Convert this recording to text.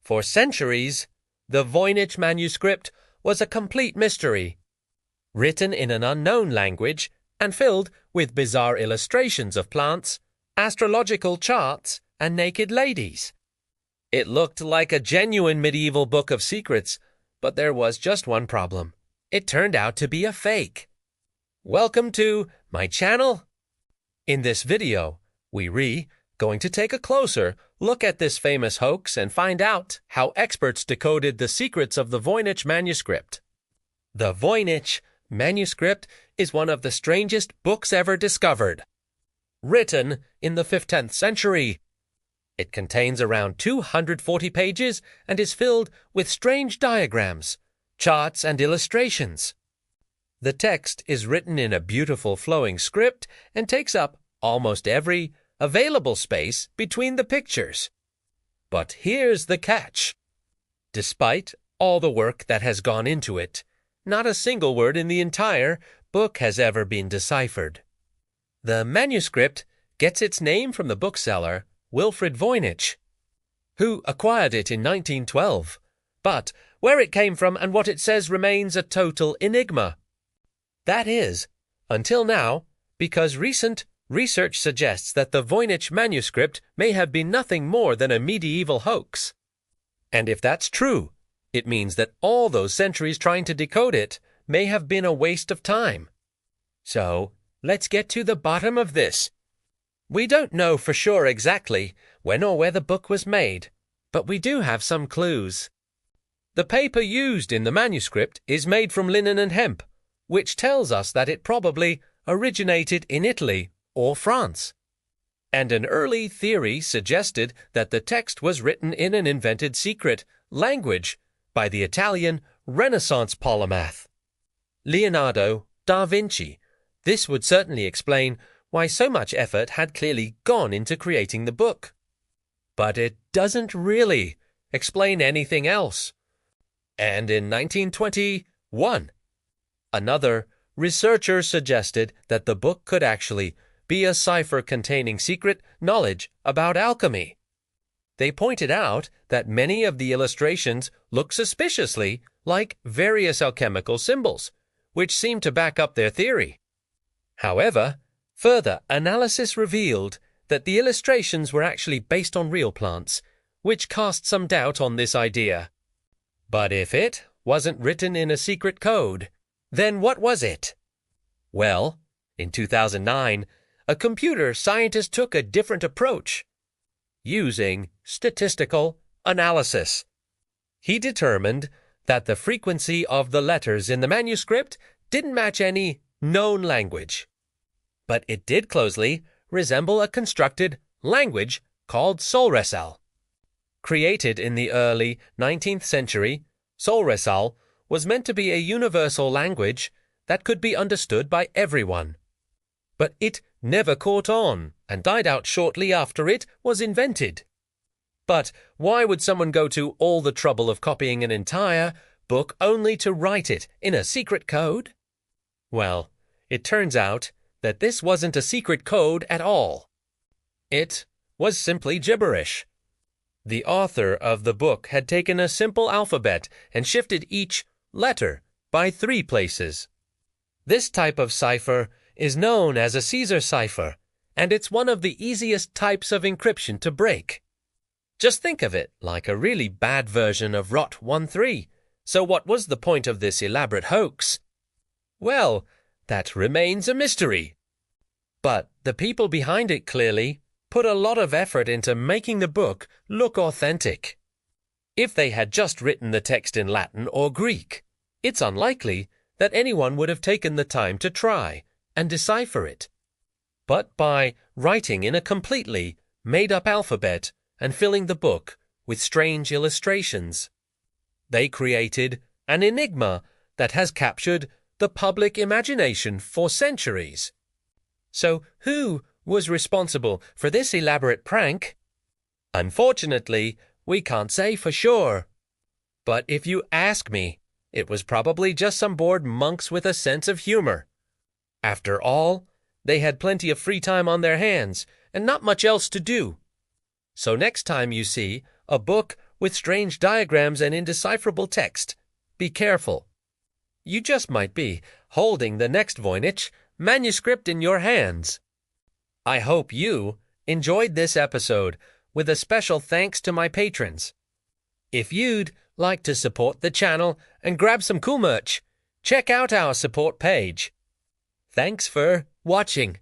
For centuries, the Voynich Manuscript was a complete mystery, written in an unknown language and filled with bizarre illustrations of plants, astrological charts, and naked ladies. It looked like a genuine medieval book of secrets, but there was just one problem. It turned out to be a fake. Welcome to my channel. In this video, we're going to take a closer look at this famous hoax and find out how experts decoded the secrets of the Voynich Manuscript. The Voynich Manuscript is one of the strangest books ever discovered. Written in the 15th century. It contains around 240 pages and is filled with strange diagrams, charts, and illustrations. The text is written in a beautiful flowing script and takes up almost every available space between the pictures. But here's the catch. Despite all the work that has gone into it, not a single word in the entire book has ever been deciphered. The manuscript gets its name from the bookseller Wilfrid Voynich, who acquired it in 1912, but where it came from and what it says remains a total enigma. That is, until now, because recent research suggests that the Voynich Manuscript may have been nothing more than a medieval hoax. And if that's true, it means that all those centuries trying to decode it may have been a waste of time. So, let's get to the bottom of this. We don't know for sure exactly when or where the book was made, but we do have some clues. The paper used in the manuscript is made from linen and hemp, which tells us that it probably originated in Italy or France. And an early theory suggested that the text was written in an invented secret language by the Italian Renaissance polymath, Leonardo da Vinci. This would certainly explain why so much effort had clearly gone into creating the book. But it doesn't really explain anything else. And in 1921, another researcher suggested that the book could actually be a cipher containing secret knowledge about alchemy. They pointed out that many of the illustrations look suspiciously like various alchemical symbols, which seem to back up their theory. However, further analysis revealed that the illustrations were actually based on real plants, which cast some doubt on this idea. But if it wasn't written in a secret code, then what was it? Well, in 2009, a computer scientist took a different approach, using statistical analysis. He determined that the frequency of the letters in the manuscript didn't match any known language, but it did closely resemble a constructed language called Olixar. Created in the early 19th century, Olixar was meant to be a universal language that could be understood by everyone. But it never caught on and died out shortly after it was invented. But why would someone go to all the trouble of copying an entire book only to write it in a secret code? Well, it turns out that this wasn't a secret code at all. It was simply gibberish. The author of the book had taken a simple alphabet and shifted each letter by 3 places. This type of cipher is known as a Caesar cipher, and it's one of the easiest types of encryption to break. Just think of it like a really bad version of ROT 1.3. So what was the point of this elaborate hoax? Well, that remains a mystery. But the people behind it clearly put a lot of effort into making the book look authentic. If they had just written the text in Latin or Greek, it's unlikely that anyone would have taken the time to try and decipher it. But by writing in a completely made-up alphabet and filling the book with strange illustrations, they created an enigma that has captured the public imagination for centuries. So who was responsible for this elaborate prank? Unfortunately, we can't say for sure. But if you ask me, it was probably just some bored monks with a sense of humor. After all, they had plenty of free time on their hands and not much else to do. So next time you see a book with strange diagrams and indecipherable text. Be careful. You just might be holding the next Voynich manuscript in your hands. I hope you enjoyed this episode, with a special thanks to my patrons. If you'd like to support the channel and grab some cool merch, check out our support page. Thanks for watching.